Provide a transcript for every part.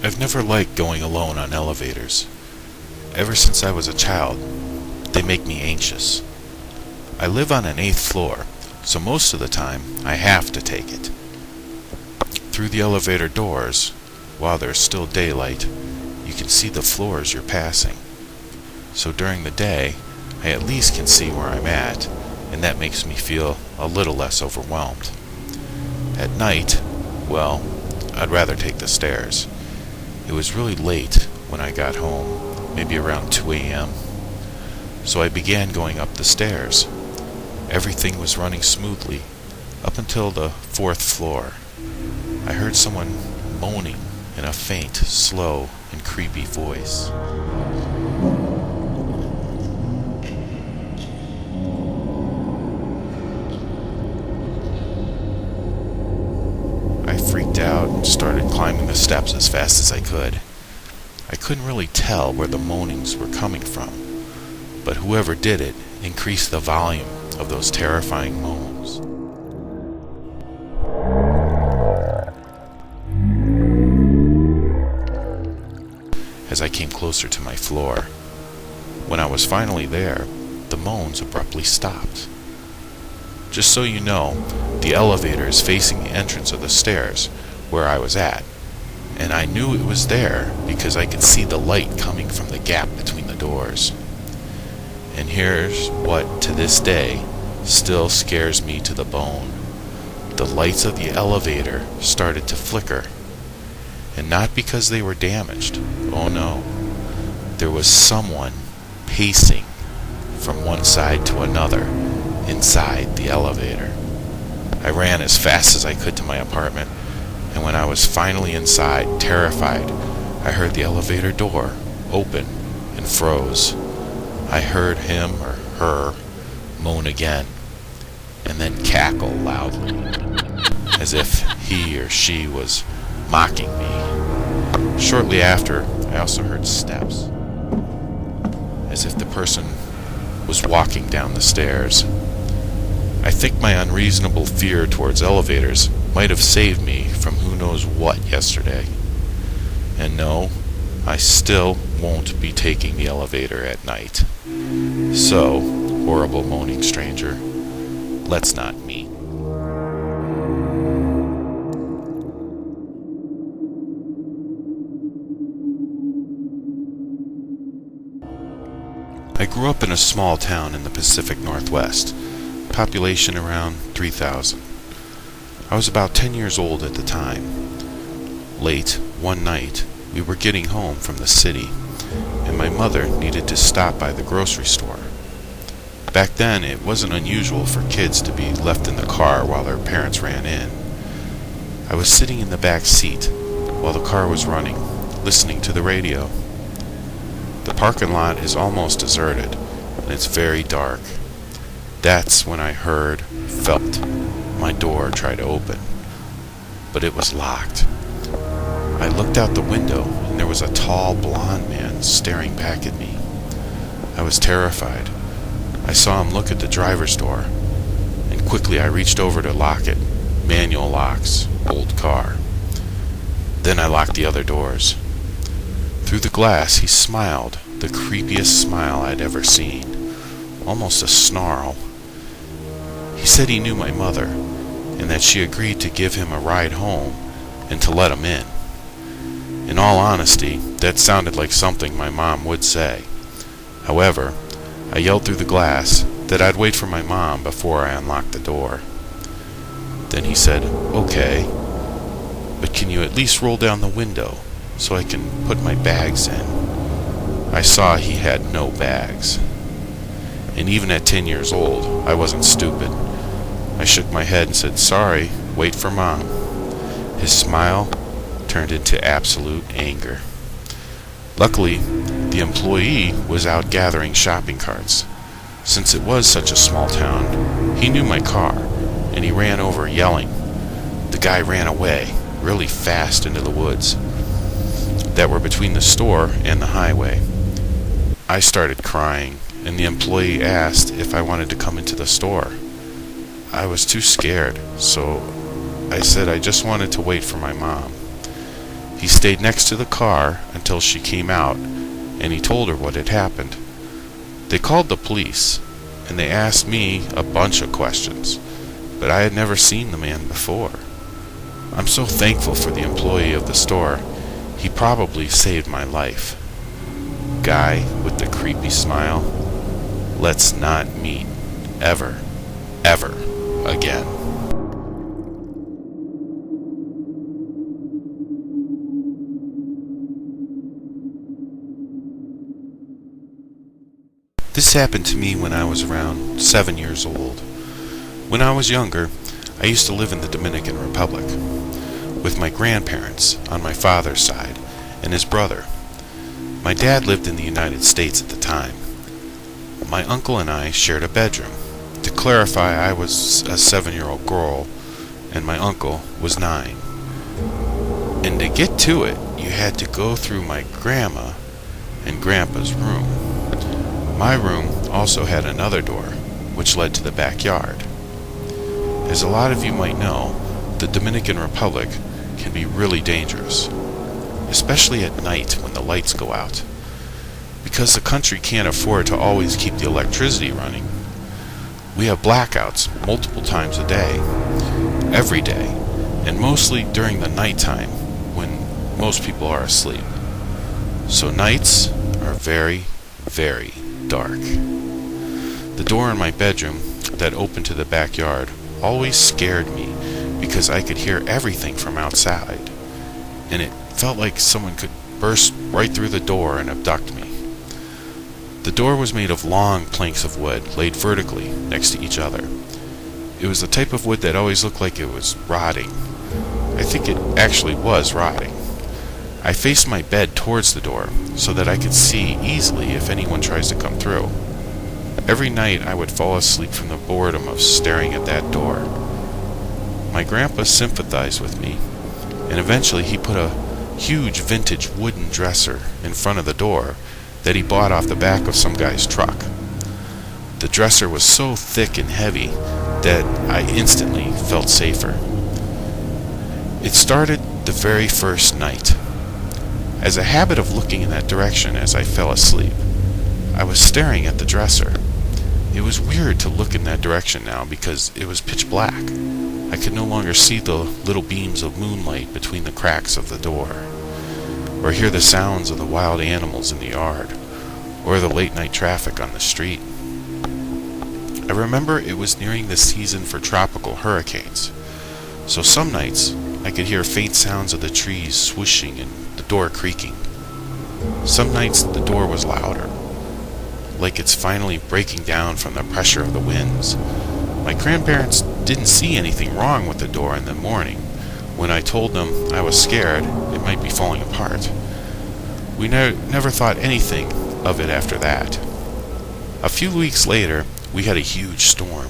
I've never liked going alone on elevators. Ever since I was a child, they make me anxious. I live on an 8th floor, so most of the time I have to take it. Through the elevator doors, while there's still daylight, you can see the floors you're passing. So during the day, I at least can see where I'm at, and that makes me feel a little less overwhelmed. At night, well, I'd rather take the stairs. It was really late when I got home, maybe around 2 a.m. So I began going up the stairs. Everything was running smoothly, up until the 4th floor. I heard someone moaning in a faint, slow, and creepy voice. I freaked out and started climbing the steps as fast as I could. I couldn't really tell where the moanings were coming from, but whoever did it increased the volume of those terrifying moans. As I came closer to my floor, when I was finally there, the moans abruptly stopped. Just so you know, the elevator is facing the entrance of the stairs where I was at, and I knew it was there because I could see the light coming from the gap between the doors. And here's what, to this day, still scares me to the bone. The lights of the elevator started to flicker. And not because they were damaged. Oh no. There was someone pacing from one side to another inside the elevator. I ran as fast as I could to my apartment, and when I was finally inside, terrified, I heard the elevator door open and froze. I heard him or her moan again, and then cackle loudly, as if he or she was mocking me. Shortly after, I also heard steps, as if the person was walking down the stairs. I think my unreasonable fear towards elevators might have saved me from who knows what yesterday. And no, I still won't be taking the elevator at night. So, horrible moaning stranger, let's not meet. I grew up in a small town in the Pacific Northwest, population around 3,000. I was about 10 years old at the time. Late one night, we were getting home from the city, and my mother needed to stop by the grocery store. Back then, it wasn't unusual for kids to be left in the car while their parents ran in. I was sitting in the back seat while the car was running, listening to the radio. The parking lot is almost deserted, and it's very dark. That's when I felt my door try to open, but it was locked. I looked out the window, and there was a tall, blond man staring back at me. I was terrified. I saw him look at the driver's door, and quickly I reached over to lock it. Manual locks, old car. Then I locked the other doors. Through the glass, he smiled, the creepiest smile I'd ever seen, almost a snarl. He said he knew my mother, and that she agreed to give him a ride home and to let him in. In all honesty, that sounded like something my mom would say. However, I yelled through the glass that I'd wait for my mom before I unlocked the door. Then he said, "Okay, but can you at least roll down the window so I can put my bags in?" I saw he had no bags. And even at 10 years old, I wasn't stupid. I shook my head and said, "Sorry, wait for Mom." His smile turned into absolute anger. Luckily, the employee was out gathering shopping carts. Since it was such a small town, he knew my car, and he ran over yelling. The guy ran away really fast into the woods that were between the store and the highway. I started crying, and the employee asked if I wanted to come into the store. I was too scared, so I said I just wanted to wait for my mom. He stayed next to the car until she came out, and he told her what had happened. They called the police, and they asked me a bunch of questions, but I had never seen the man before. I'm so thankful for the employee of the store. He probably saved my life. Guy with the creepy smile. Let's not meet ever, ever again. This happened to me when I was around 7 years old. When I was younger, I used to live in the Dominican Republic with my grandparents on my father's side and his brother. My dad lived in the United States at the time. My uncle and I shared a bedroom. To clarify, I was a 7-year-old girl and my uncle was 9. And to get to it, you had to go through my grandma and grandpa's room. My room also had another door, which led to the backyard. As a lot of you might know, the Dominican Republic can be really dangerous, especially at night when the lights go out, because the country can't afford to always keep the electricity running. We have blackouts multiple times a day, every day, and mostly during the nighttime when most people are asleep. So nights are very, very dark. The door in my bedroom that opened to the backyard always scared me because I could hear everything from outside, and it felt like someone could burst right through the door and abduct me. The door was made of long planks of wood laid vertically next to each other. It was the type of wood that always looked like it was rotting. I think it actually was rotting. I faced my bed towards the door so that I could see easily if anyone tries to come through. Every night I would fall asleep from the boredom of staring at that door. My grandpa sympathized with me, and eventually he put a huge vintage wooden dresser in front of the door that he bought off the back of some guy's truck. The dresser was so thick and heavy that I instantly felt safer. It started the very first night. As a habit of looking in that direction as I fell asleep, I was staring at the dresser. It was weird to look in that direction now because it was pitch black. I could no longer see the little beams of moonlight between the cracks of the door, or hear the sounds of the wild animals in the yard, or the late-night traffic on the street. I remember it was nearing the season for tropical hurricanes, so some nights I could hear faint sounds of the trees swooshing and the door creaking. Some nights the door was louder, like it's finally breaking down from the pressure of the winds. My grandparents didn't see anything wrong with the door in the morning. When I told them I was scared it might be falling apart. We never thought anything of it after that. A few weeks later, we had a huge storm.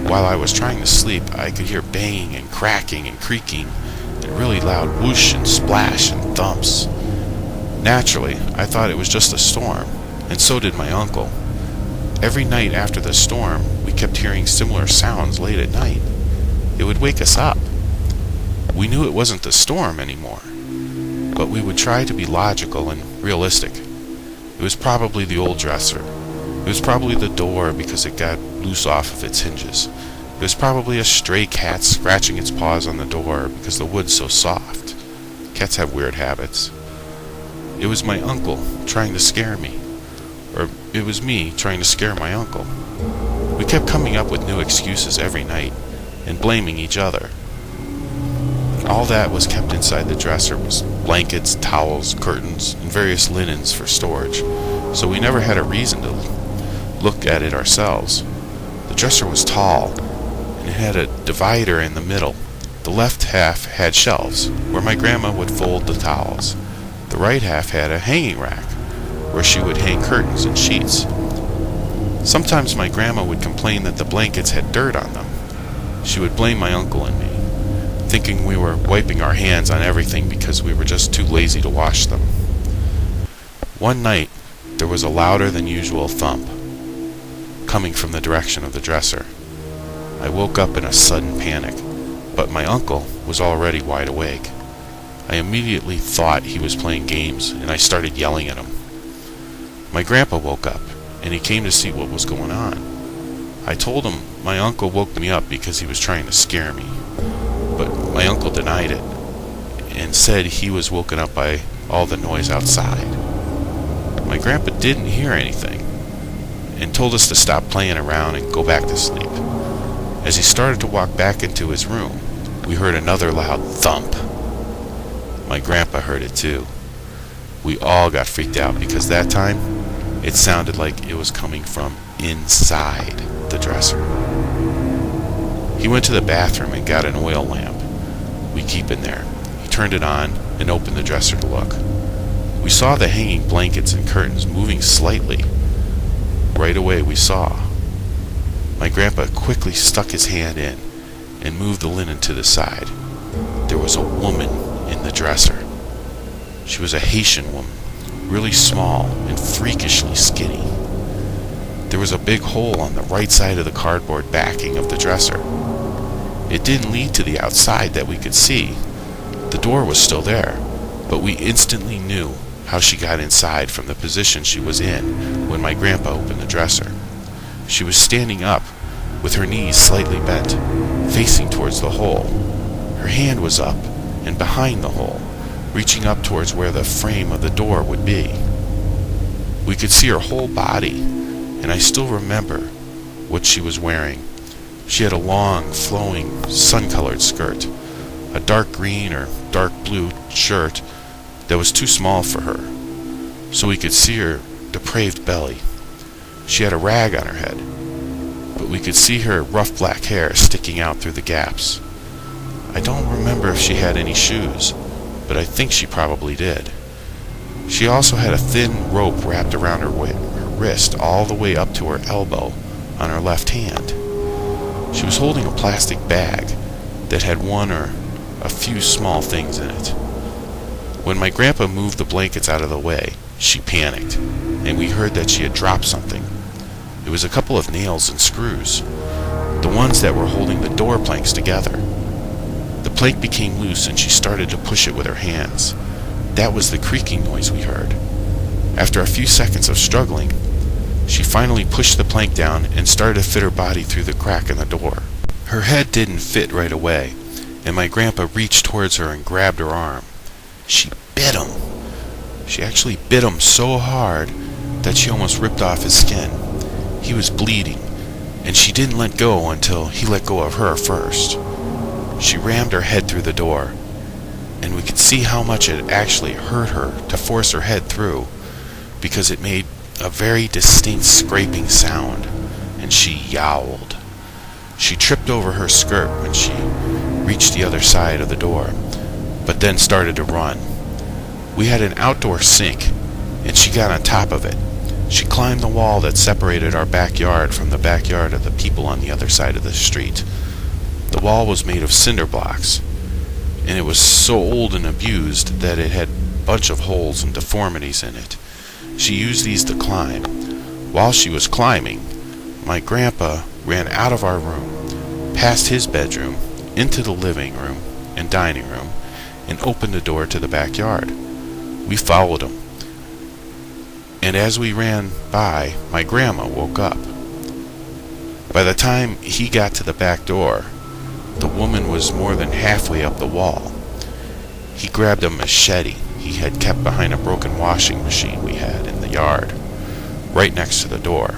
While I was trying to sleep, I could hear banging and cracking and creaking and really loud whoosh and splash and thumps. Naturally, I thought it was just a storm, and so did my uncle. Every night after the storm, we kept hearing similar sounds late at night. It would wake us up. We knew it wasn't the storm anymore, but we would try to be logical and realistic. It was probably the old dresser. It was probably the door because it got loose off of its hinges. It was probably a stray cat scratching its paws on the door because the wood's so soft. Cats have weird habits. It was my uncle trying to scare me, or it was me trying to scare my uncle. We kept coming up with new excuses every night and blaming each other. All that was kept inside the dresser was blankets, towels, curtains, and various linens for storage, so we never had a reason to look at it ourselves. The dresser was tall, and it had a divider in the middle. The left half had shelves, where my grandma would fold the towels. The right half had a hanging rack, where she would hang curtains and sheets. Sometimes my grandma would complain that the blankets had dirt on them. She would blame my uncle and me, thinking we were wiping our hands on everything because we were just too lazy to wash them. One night, there was a louder than usual thump, coming from the direction of the dresser. I woke up in a sudden panic, but my uncle was already wide awake. I immediately thought he was playing games, and I started yelling at him. My grandpa woke up, and he came to see what was going on. I told him my uncle woke me up because he was trying to scare me, but my uncle denied it and said he was woken up by all the noise outside. My grandpa didn't hear anything and told us to stop playing around and go back to sleep. As he started to walk back into his room, we heard another loud thump. My grandpa heard it too. We all got freaked out because that time it sounded like it was coming from inside the dresser. He went to the bathroom and got an oil lamp we keep in there. He turned it on and opened the dresser to look. We saw the hanging blankets and curtains moving slightly. Right away we saw. My grandpa quickly stuck his hand in and moved the linen to the side. There was a woman in the dresser. She was a Haitian woman, really small and freakishly skinny. There was a big hole on the right side of the cardboard backing of the dresser. It didn't lead to the outside that we could see. The door was still there, but we instantly knew how she got inside from the position she was in when my grandpa opened the dresser. She was standing up with her knees slightly bent, facing towards the hole. Her hand was up and behind the hole, reaching up towards where the frame of the door would be. We could see her whole body, and I still remember what she was wearing. She had a long, flowing, sun-colored skirt, a dark green or dark blue shirt that was too small for her, so we could see her depraved belly. She had a rag on her head, but we could see her rough black hair sticking out through the gaps. I don't remember if she had any shoes, but I think she probably did. She also had a thin rope wrapped around her wrist all the way up to her elbow on her left hand. She was holding a plastic bag that had one or a few small things in it. When my grandpa moved the blankets out of the way, she panicked, and we heard that she had dropped something. It was a couple of nails and screws, the ones that were holding the door planks together. The plank became loose and she started to push it with her hands. That was the creaking noise we heard. After a few seconds of struggling, she finally pushed the plank down and started to fit her body through the crack in the door. Her head didn't fit right away, and my grandpa reached towards her and grabbed her arm. She bit him. She actually bit him so hard that she almost ripped off his skin. He was bleeding, and she didn't let go until he let go of her first. She rammed her head through the door, and we could see how much it actually hurt her to force her head through, because it made a very distinct scraping sound, and she yowled. She tripped over her skirt when she reached the other side of the door, but then started to run. We had an outdoor sink, and she got on top of it. She climbed the wall that separated our backyard from the backyard of the people on the other side of the street. The wall was made of cinder blocks, and it was so old and abused that it had a bunch of holes and deformities in it. She used these to climb. While she was climbing, my grandpa ran out of our room, past his bedroom, into the living room and dining room, and opened the door to the backyard. We followed him, and as we ran by, my grandma woke up. By the time he got to the back door, the woman was more than halfway up the wall. He grabbed a machete he had kept behind a broken washing machine we had in the yard, right next to the door,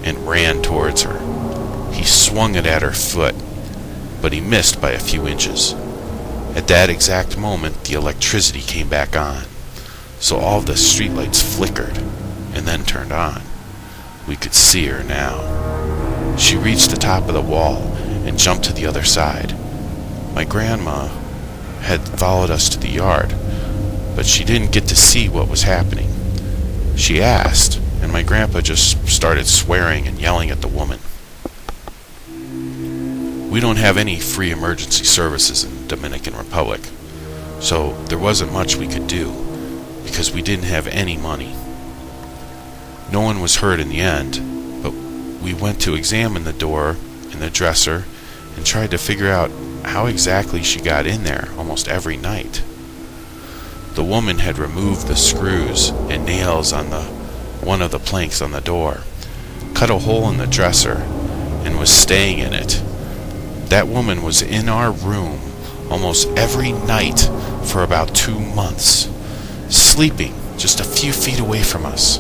and ran towards her. He swung it at her foot, but he missed by a few inches. At that exact moment, the electricity came back on, so all the streetlights flickered and then turned on. We could see her now. She reached the top of the wall and jumped to the other side. My grandma had followed us to the yard, but she didn't get to see what was happening. She asked, and my grandpa just started swearing and yelling at the woman. We don't have any free emergency services in the Dominican Republic, so there wasn't much we could do because we didn't have any money. No one was hurt in the end, but we went to examine the door and the dresser and tried to figure out how exactly she got in there almost every night. The woman had removed the screws and nails on one of the planks on the door, cut a hole in the dresser, and was staying in it. That woman was in our room almost every night for about 2 months, sleeping just a few feet away from us.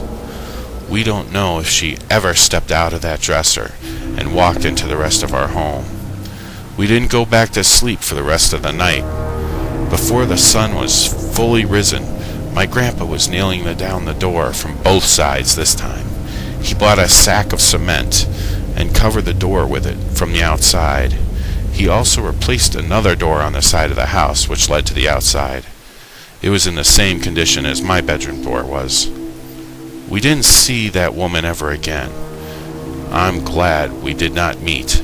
We don't know if she ever stepped out of that dresser and walked into the rest of our home. We didn't go back to sleep for the rest of the night. Before the sun was fully risen, my grandpa was nailing down the door from both sides this time. He bought a sack of cement and covered the door with it from the outside. He also replaced another door on the side of the house which led to the outside. It was in the same condition as my bedroom door was. We didn't see that woman ever again. I'm glad we did not meet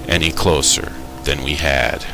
any closer than we had.